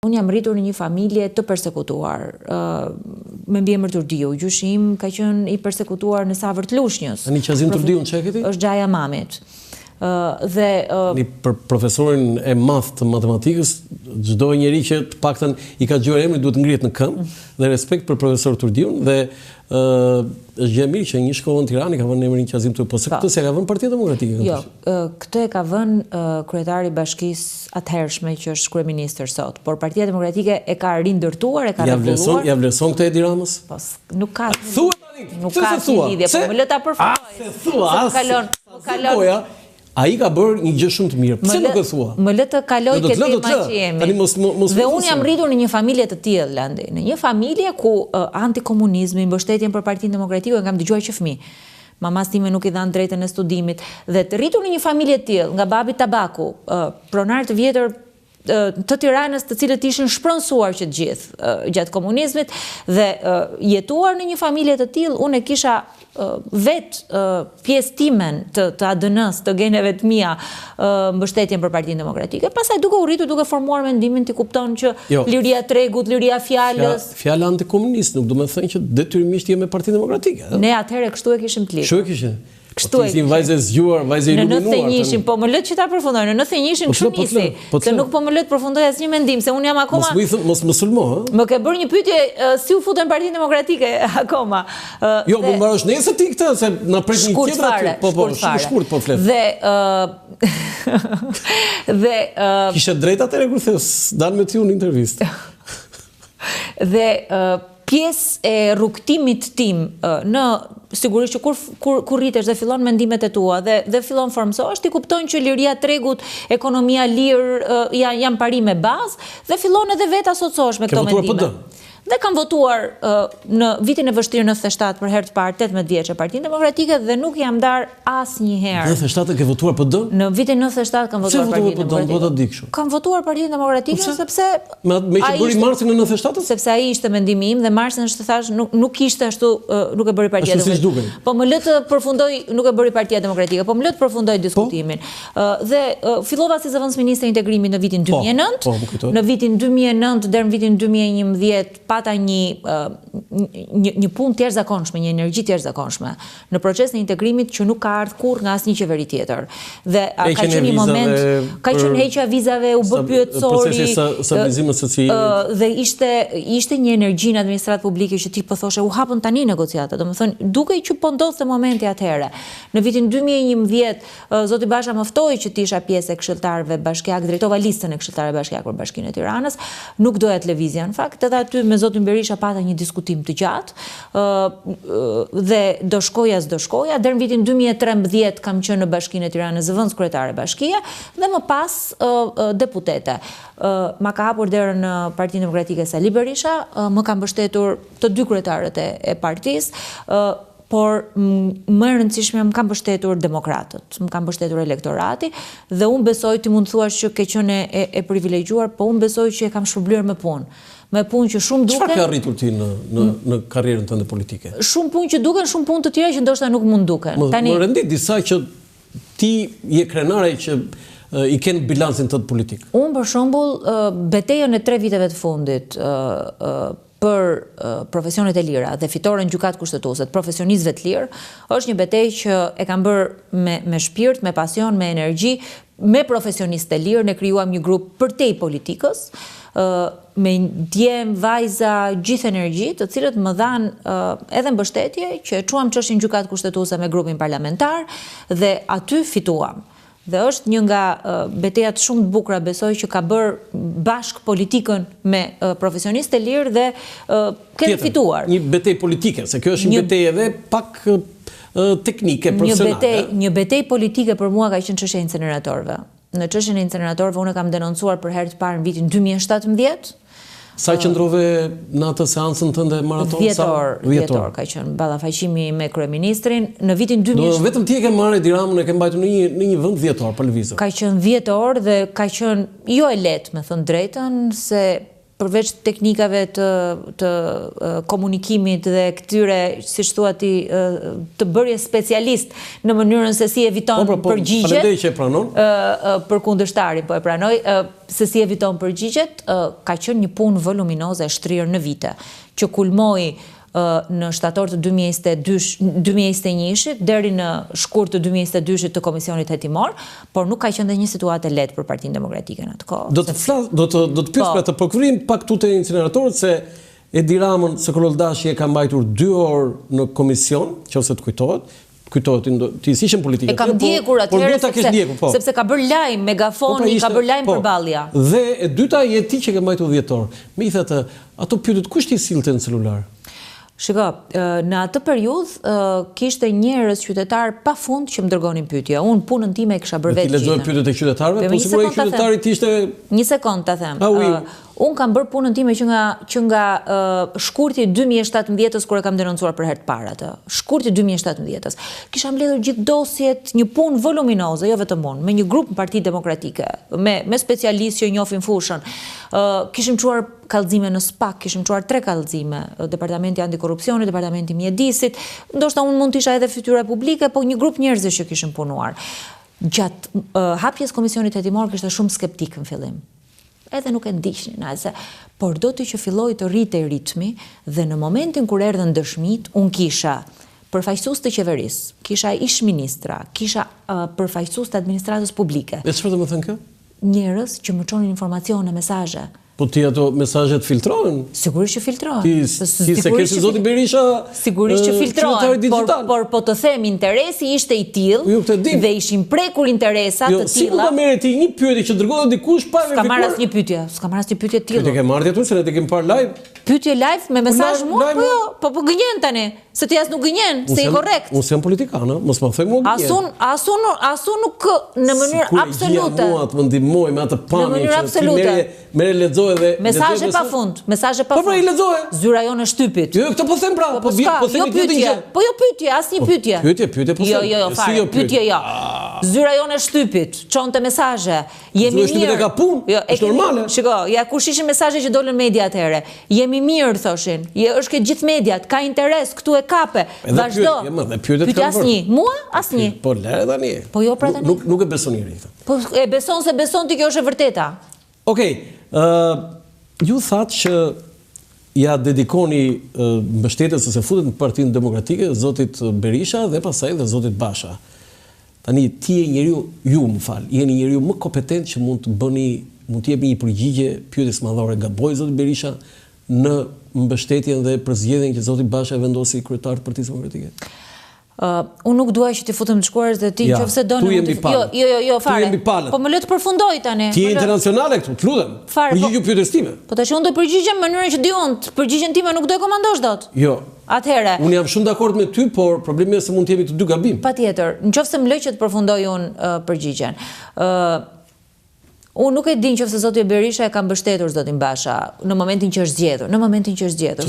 unë jam rritur në një familje të persekutuar. Me mbiemër Turdiu, gjyshi im ka qenë i persekutuar në Savër të Lushnjës. Tani Qazim Turdiu çe këti? Është xhaja mamit. Për profesorin e math të matematikës, çdo njeri që të paktën i ka dëgjuar emrin duhet ngrihet në këmbë dhe respekt për profesor Turdiun dhe është gjë e mirë që një shkollë në Tiranë ka vënë emrin Qazim Turdiu, po se këtë se ka vënë Partia Demokratike. Jo, këtë e ka vënë kryetari i bashkisë atëhershme që është kryeministër sot, por Partia Demokratike e ka rindërtuar, e ka rregulluar. Ja vlerëson këtë Edi Ramës? Po, nuk ka. Thua tani. Nuk ka lidhje, po më lë ta përfundoj. Kalon. Ai ka bërë një gjë shumë të mirë. Pse nuk e thua? Më lë të kaloj këtë tema që jemi. Tani mos. Dhe unë jam rritur në një familje të tillë, Landi. Në një familje ku antikomunizmi, mbështetjen për Partinë Demokratike kam dëgjuar që fëmijë. Mamas time nuk i dhan drejtën e studimit dhe të rritur në një familje të tillë, nga babi Tabaku, pronar të vjetër të Tiranës, të cilët ishin shpronësuar që të gjithë gjatë komunizmit dhe jetuar në një familje të tillë, unë e kisha vetë pjesë timen të ADN-s, të geneve të mia, mbështetjen për Partinë Demokratike. Pastaj duke u rritur, duke formuar mendimin, ti kupton që liria tregut, liria fjalës. Fjala antikomunist nuk do të thënë që detyrimisht je me Partinë Demokratike. Ne atëherë kështu e kishim të lidhur. Kështu e kishin. Kështu e kishin vajzë zgjuar, vajzë iluminuar. Në 91-shin, po më lë që ta përfundoj. Në 91-shin kështu nisi. Se nuk po më lë të përfundoj asnjë mendim, se unë jam akoma. Mos më sulmo, ha? Më ke bërë një pyetje si u futën Partinë Demokratike akoma. Jo, më mbarosh nesër ti këtë, se na pret një tjetër aty. Po, shkurt po flet. Dhe kishe drejt atëherë kur thes, dal me ty në intervistë. Dhe pjesë e rrugtimit tim në sigurisht që kur rritesh dhe fillon mendimet e tua dhe fillon formsohesh, ti kupton që liria tregut, ekonomia lirë janë parime bazë dhe fillon edhe vetë asociohesh me këto mendime. Dhe kam votuar në vitin e vështirë 97 për herë të parë 18 vjeç e Partinë Demokratike dhe nuk jam ndar asnjëherë. 97 ke votuar PD? Në vitin 97 kam votuar Partinë Demokratike. Kam votuar Partinë Demokratike sepse me që bëri Marsin në 97? Sepse ai ishte mendimi im dhe Marsin është thash nuk ishte ashtu, nuk e bëri Partia Demokratike. Po më lë të përfundoj, nuk e bëri Partia Demokratike, po më lë të përfundoj diskutimin. Dhe fillova si zëvendësministër integrimit në vitin 2009. Në vitin 2009 deri në vitin 2011 pata një punë të jashtëzakonshme, një energji të jashtëzakonshme në procesin e integrimit që nuk ka ardhur kurrë nga asnjë qeveri tjetër. Dhe ka qenë një moment, ka qenë heqja vizave, u bë pyetësori, dhe ishte një energji në administratë publike që ti po thoshe u hapën tani negociata, domethënë duke që po ndodhte momenti atëherë. Në vitin 2011 zoti Basha më ftoi që të isha pjesë e këshilltarëve bashkiak, drejtova listën e këshilltarëve bashkiak për Bashkinë e Tiranës, nuk doja televizia në fakt, edhe aty me zotin Berisha pata një diskutim të gjatë dhe do shkoja deri në vitin 2013 kam qenë në Bashkinë e Tiranës zëvendës kryetare bashkie dhe më pas deputete. Ma ka hapur derën në Partinë Demokratike Sali Berisha, më ka mbështetur të dy kryetarët e partisë, por më e rëndësishme më kanë mbështetur demokratët, më kanë mbështetur elektorati dhe unë besoj, ti mund të thuash që ke qenë e privilegjuar, po unë besoj që e kam shpërblyer me punë. Me punë që shumë duken. Çfarë ke arritur ti në karrierën tënde politike? Shumë punë që duken, shumë punë të tjera që ndoshta nuk mund duken. Më rendit disa që ti je krenare që i kanë bilancin tënd politik. Unë për shembull betejën e 3 viteve të fundit për profesionet e lira dhe fitoren gjykatë kushtetuese, profesionistëve të lirë, është një betejë që e kam bërë me shpirt, me pasion, me energji, me profesionistë të lirë, ne krijuam një grup përtej politikës, me djem, vajza, gjithë energji, të cilët më dhanë edhe mbështetje që e çuam çështjen gjykatë kushtetuese me grupin parlamentar dhe aty fituam. Dhe është një nga betejat shumë të bukura, besoj, që ka bërë bashk politikën me profesionistë të lirë dhe kemi fituar. Një betejë politike, se kjo është një betejë edhe pak teknike, profesionale. Një betejë politike për mua ka qenë çështja e incineratorëve. Në çështjen e incineratorëve unë kam denoncuar për herë të parë në vitin 2017. Sa qëndrove në atë seancën tënde maraton? 10 orë ka qenë ballafaqimi me kryeministrin. Në vitin 2017. Vetëm ti e ke marrë Edi Ramën, e ke mbajtur në një vend 10 orë për lëvizur. Ka qenë 10 orë dhe ka qenë jo e lehtë, me thënë drejtën, se përveç teknikave të komunikimit dhe këtyre, si thua ti, të bërje specialist në mënyrën se si eviton përgjigjet, për kundërshtarin, po e pranoj, se si eviton përgjigjet, ka qenë një punë voluminoze e shtrirë në vite, që kulmoi në shtator të 2021 deri në shkurt të 2022 të Komisionit Hetimor, por nuk ka qenë dhe një situatë lehtë për Partinë Demokratike në atë kohë. Do të pyes për të prokurim pak tu te incineratorët se Edi Ramën se Kololdashi e ka mbajtur 2 orë në komision, nëse të kujtohet ti ishin politika. E kam ndjekur atëherë sepse ka bërë lajm megafoni, ka bërë lajm përballja. Dhe e dyta je ti që ke mbajtur 10 orë. Me i thëtë, ato pyetjet kush ti sillte në celular? Shiko, në atë periudhë kishte njerëz qytetar pafund që më dërgonin pyetje. Unë punën time e kisha bërë vetë. Ti lexoj pyetjet e qytetarëve, po sigurisht qytetarit ishte. Një sekond ta them. Unë kam bërë punën time që nga shkurti 2017-ës kur e kam denoncuar për herë të parë atë. Shkurti 2017-ës. Kisha mbledhur gjithë dosjet, një punë voluminoze, jo vetëm unë, me një grup në Partinë Demokratike, me specialistë që njohin fushën. Kishim çuar kallëzime në SPAK, kishim çuar 3 kallëzime, Departamenti Antikorrupsioni, Departamenti Mjedisit, ndoshta unë mund të isha edhe fytyra publike, po një grup njerëzish që kishin punuar. Gjatë hapjes Komisionit Hetimor kishte shumë skeptik në fillim. Edhe nuk e ndiqnin asë, por do të që filloi të rritej ritmi dhe në momentin kur erdhën dëshmit, unë kisha përfaqësues të qeverisë, kisha ish ministra, kisha përfaqësues të administratës publike. E çfarë do të thënë kjo? Njerëz që më çonin informacione, mesazhe. Po ti ato mesazhet filtrohen? Sigurisht që filtrohen. Ti se ke si zoti Berisha? Sigurisht që filtrohen, por po të them interesi ishte i tillë dhe ishin prekur interesat të tilla. Si mund ta merret ti një pyetje që dërgohet dikush pa verifikuar? S'ka marrë asnjë pyetje, s'ka marrë asnjë pyetje të tillë. Ti ke marrë aty se ne te kemi parë live? Pyetje live me mesazh mua, po jo, po gënjen tani. Se ti as nuk gënjen, se je korrekt. Unë jam politikan, mos më them mua gënjen. Asun nuk në mënyrë absolute. Mua të më ndihmoj me atë pamje që ti merre lexoje dhe mesazhe pafund, mesazhe pafund. Po pra i lexoje. Zyra jone shtypit. Jo, këtë po them pra, po themi ti gjë. Po jo pyetje, asnjë pyetje. Pyetje po them. Jo, fare, pyetje jo. Zyra jone shtypit, çonte mesazhe. Jemi mirë. Ka punë, është normale. Shiko, ja kush ishin mesazhet që dolën media atëherë. Jemi mirë thoshin. Është ke gjithë mediat, ka interes, këtu e kape. Vazhdo. Pyetje asnjë. Mua asnjë. Po lere tani. Po jo pra tani. Nuk e beson njëri këtë. Po e beson se beson ti, kjo është e vërteta. Okej, ju thatë që ja dedikoni mbështetjes ose futet në Partinë Demokratike zotit Berisha dhe pastaj dhe zotit Basha. Tani ti je njeriu, jeni njeriu më kompetent që mund të jepni një përgjigje pyetjes madhore. Gaboi zoti Berisha në mbështetjen dhe përzgjedhjen që zoti Basha e vendosi kryetar të Partisë Demokratike? Unë nuk duaj që ti futem të shkuarës dhe ti nëse do në jo, fare. Po më le të përfundoj tani. Ti je internacionale këtu, të lutem. Përgjigju pyetjes time. Po tash unë do përgjigjem në mënyrën që di unë, përgjigjen time nuk do e komandosh dot. Jo. Atëherë. Unë jam shumë dakord me ty, por problemi është se mund të jemi të dy gabim. Patjetër, nëse më lë që të përfundoj unë përgjigjen. Unë nuk e di nëse zoti Berisha e ka mbështetur zotin Basha në momentin që është zgjedhur.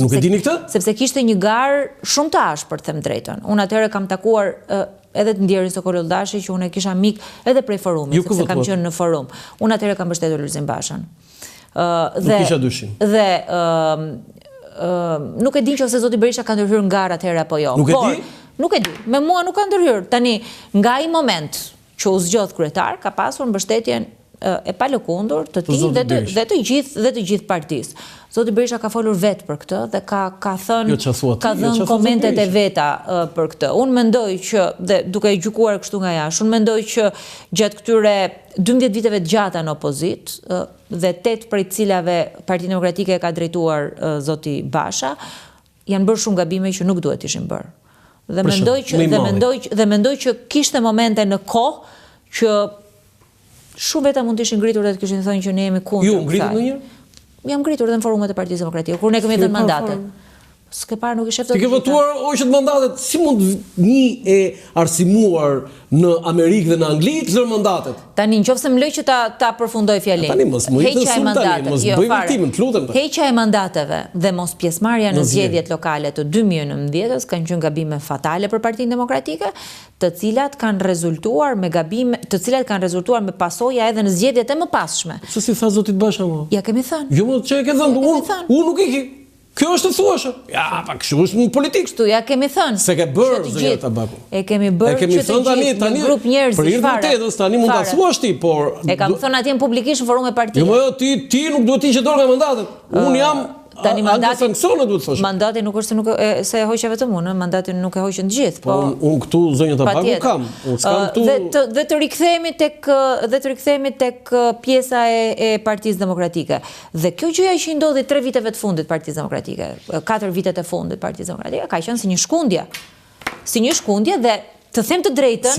Nuk e dini këtë? Sepse kishte një garë shumë të ashpër, them drejtën. Unë atëherë kam takuar edhe të ndjerin së Kololdashi që unë e kisha mik edhe prej forumit, sepse kam qenë në forum. Unë atëherë kam mbështetur Lulzim Bashën. Nuk kisha dyshim. Dhe nuk e di nëse zoti Berisha ka ndërhyrë në garë atëherë apo jo. Nuk e di? Nuk e di. Me mua nuk ka ndërhyrë. Tani, nga ai moment që u zgjodh kryetar, ka pasur mbështetjen e palëkundur të tij dhe të gjithë partisë. Zoti Berisha ka folur vetë për këtë dhe ka dhënë komentet e veta për këtë. Unë mendoj që, dhe duke e gjykuar kështu nga jashtë, unë mendoj që gjatë këtyre 12 viteve të gjata në opozit dhe 8 prej cilave Partia Demokratike ka drejtuar zoti Basha, janë bërë shumë gabime që nuk duhet ishin bërë. Dhe mendoj që kishte momente në kohë që shumë veta mund të ishin ngritur dhe të kishin thënë që ne jemi kundër. Ju ngritur ndonjëherë? Jam ngritur edhe në forumet e Partisë Demokratike, kur ne kemi dhënë mandate. S'ke parë, nuk i shef të Ti ke votuar hoqët mandatet, si mund një e arsimuar në Amerikë dhe në Angli të lërë mandatet? Tani, nëse më lej që ta përfundoj fjalin. Tani mos më i thësun tani, mos bëj vërtimin, të lutem. Heqja e mandateve dhe mos pjesëmarrja në zgjedhjet lokale të 2019-s kanë qenë gabime fatale për Partinë Demokratike, të cilat kanë rezultuar me gabime, të cilat kanë rezultuar me pasoja edhe në zgjedhjet e mëpasshme. Se si tha zotit Basha më? Ja kemi thënë. Jo më çe ke thënë, unë nuk e ki. Kjo është të thuashë. Ja, pa kështu është në politikë. Kështu ja kemi thënë. Se ke bërë zonja Tabaku. E kemi bërë që të gjithë një grup njerëzish për hir të vërtetës tani mund ta thuash ti, por e kam thënë atje publikisht në forum e partisë. Jo, ti nuk duhet të hiqet dorë nga mandatet. Unë jam tani mandati sankcione duhet thosh. Mandati nuk është se e hoqja vetëm unë, mandati nuk e hoqën të gjithë, po unë këtu zonja Tabaku kam. Unë s'kam këtu. Dhe të rikthehemi tek pjesa e Partisë Demokratike. Dhe kjo gjëja që i ndodhi 3 viteve të fundit Partisë Demokratike, 4 vitet e fundit Partisë Demokratike, ka qenë si një shkundje. Si një shkundje dhe të them të drejtën,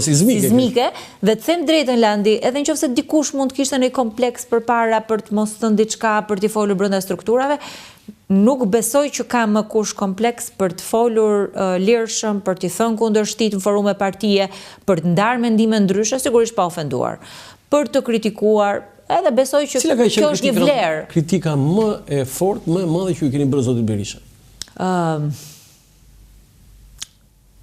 sizmike, dhe të them drejtën Landi, edhe nëse dikush mund të kishte një kompleks përpara për të mos thënë diçka, për të folur brenda strukturave, nuk besoj që ka më kush kompleks për të folur lirshëm, për të thënë kundërshtit në forume partie, për të ndarë mendime ndryshe, sigurisht pa ofenduar, për të kritikuar, edhe besoj që kjo është një vlerë. Kritika më e fortë, më e madhe që ju keni bërë zotit Berisha?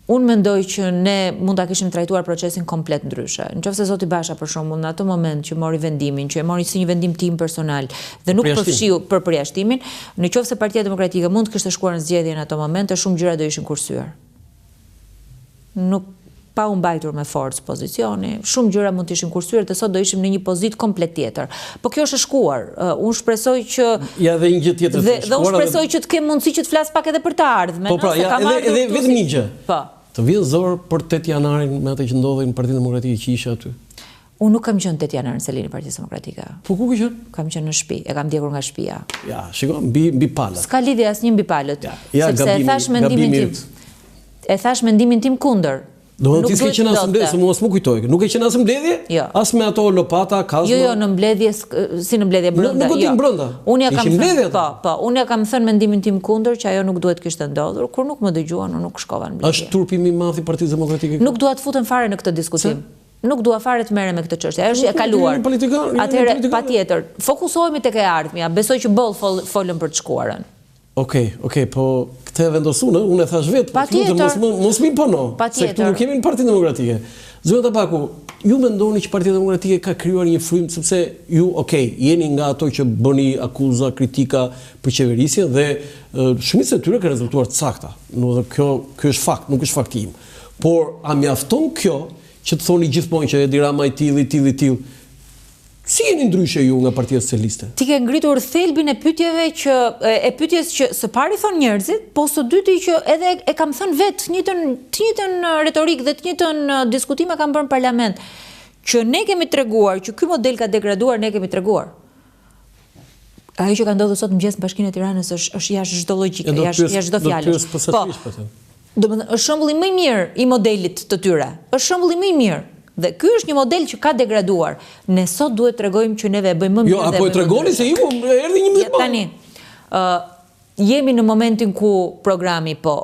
Unë mendoj që ne mund ta kishim trajtuar procesin komplet ndryshe. Nëse zoti Basha për shembull në atë moment që mori vendimin, që e mori si një vendim tim personal dhe nuk përfshiu për përjashtimin, nëse Partia Demokratike mund të kishte shkuar në zgjedhje në atë moment, shumë gjëra do ishin kursyer. Nuk pa u mbajtur me forcë pozicioni, shumë gjëra mund të ishin kursyer dhe sot do ishim në një pozitë komplet tjetër. Po kjo është e shkuar. Unë shpresoj që dhe një gjë tjetër. Dhe unë shpresoj që të kem mundësi që të flas pak edhe për të ardhmen. Po pra, edhe vetëm një gjë. Po. Të vjen zor për 8 janarin me atë që ndodhi në Partinë Demokratike që ishe aty. Unë nuk kam qenë 8 janar në selinë e Partisë Demokratike. Po ku ke qenë? Kam qenë në shtëpi, e kam ndjekur nga shtëpia. Ja, shiko, mbi palët. S'ka lidhje asnjë mbi palët. Sepse e thash mendimin tim. E thash mendimin tim kundër. Do të s'ke qenë as mbledhje, se mos më kujtoj. Nuk e qenë as mbledhje? Jo. As me ato lopata, kazma. Jo, në mbledhje, si në mbledhje brenda. Nuk do të brenda. Unë ja kam thënë, po, unë ja kam thënë mendimin tim kundër që ajo nuk duhet kishte ndodhur. Kur nuk më dëgjuan, unë nuk shkova në mbledhje. Është turpimi i madh i Partisë Demokratike? Nuk dua të futem fare në këtë diskutim. Nuk dua fare të merrem me këtë çështje. Ajo është e kaluar. Atëherë, patjetër, fokusohemi tek e ardhmja. Besoj që boll folën për të shkuarën. Okej, po këtë e vendosunë, unë e thash vetë, mos më impono, se këtu nuk kemi në Partinë Demokratike. Zonja Tabaku, ju mendoni që Partia Demokratike ka krijuar një frymë, sepse ju, jeni nga ato që bëni akuza, kritika për qeverisjen dhe shumica e tyre ka rezultuar të sakta. Kjo është fakt, nuk është fakti im. Por a mjafton kjo që të thoni gjithmonë që Edi Rama i tillë? Si jeni ndryshe ju nga Partia Socialiste? Ti ke ngritur thelbin e pyetjes që së pari thon njerëzit, po së dyti që edhe e kam thënë vetë, të njëjtën retorikë dhe të njëjtën diskutime kam bërë në parlament, që ne kemi treguar që ky model ka degraduar, ne kemi treguar. Ajo që ka ndodhur sot mëngjes në Bashkinë e Tiranës është jashtë çdo logjike, jashtë çdo fjalësh. Domethënë, është shembulli më i mirë i modelit të tyre. Është shembulli më i mirë. Dhe ky është një model që ka degraduar. Ne sot duhet të tregojmë që neve e bëjmë më mirë. Jo, apo e tregoni se ju erdhi një minutë. Tani, jemi në momentin ku programi po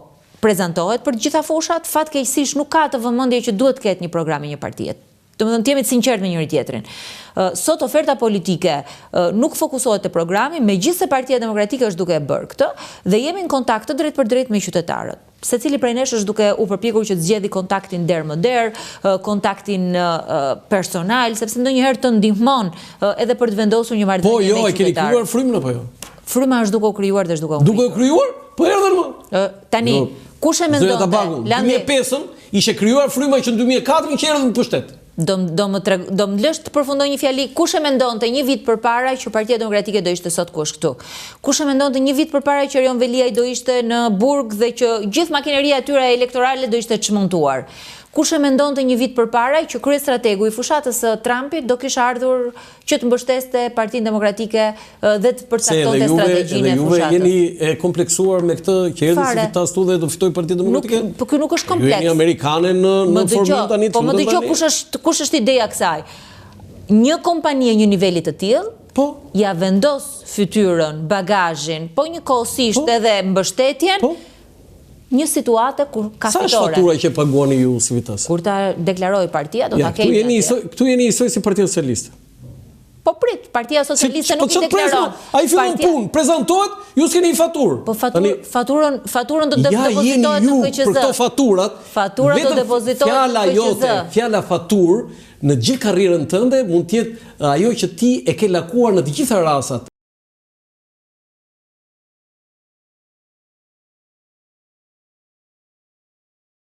prezantohet për të gjitha fushat, fatkeqësisht nuk ka të vëmendje që duhet të ketë një program i një partie. Domethënë, jemi të sinqertë me njëri tjetrin. Sot oferta politike nuk fokusohet te programi, megjithëse Partia Demokratike është duke e bërë këtë dhe jemi në kontakt të drejtë për drejtë me qytetarët. Secili prej nesh është duke u përpjekur që të zgjedhë kontaktin der më der, kontaktin personal, sepse ndonjëherë të ndihmon edhe për të vendosur një marrëdhënie me qytetarët. Po jo, e keni krijuar frymën apo jo? Fryma është duke u krijuar dhe është duke u Duke u krijuar? Po erdhën më. Tani, kush e mendonte? 2005-ën ishte krijuar fryma që në 2004 që erdhën në pushtet. Do më lësh të përfundoj një fjali. Kush e mendonte një vit përpara që Partia Demokratike do ishte sot ku është këtu? Kush e mendonte një vit përpara që Erion Veliaj do ishte në burg dhe që gjithë makineria e tyre elektorale do ishte çmontuar? Kush e mendonte një vit përpara që kryestrategu i fushatës së Trumpit do kishte ardhur që të mbështeste Partinë Demokratike dhe të përcaktonte strategjinë e fushatës? Juve jeni e kompleksuar me këtë që erdhi si fitastu dhe do fitoj Partia Demokratike? Po ky nuk është kompleks. Ju jeni amerikane në formë tani. Po më dëgjoj kush është ideja kësaj? Një kompani e një niveli të tillë ja vendos fytyrën, bagazhin, po njëkohësisht edhe mbështetjen, një situate kur ka fitore. Sa është fatura që paguani ju si Vitas? Kur ta deklaroj partia, do ta kemi. Këtu jeni njësoj si Partia Socialiste. Po prit, Partia Socialiste nuk i deklaron. A i fillon punë, prezentohet, ju s'keni një faturë. Po faturën do të depozitohet në KQZ. Për këto faturat, fatura do depozitohet në KQZ. Fjala faturë, në gjithë karrierën tënde, mund tjetë ajo që ti e ke lakuar në të gjitha rasat.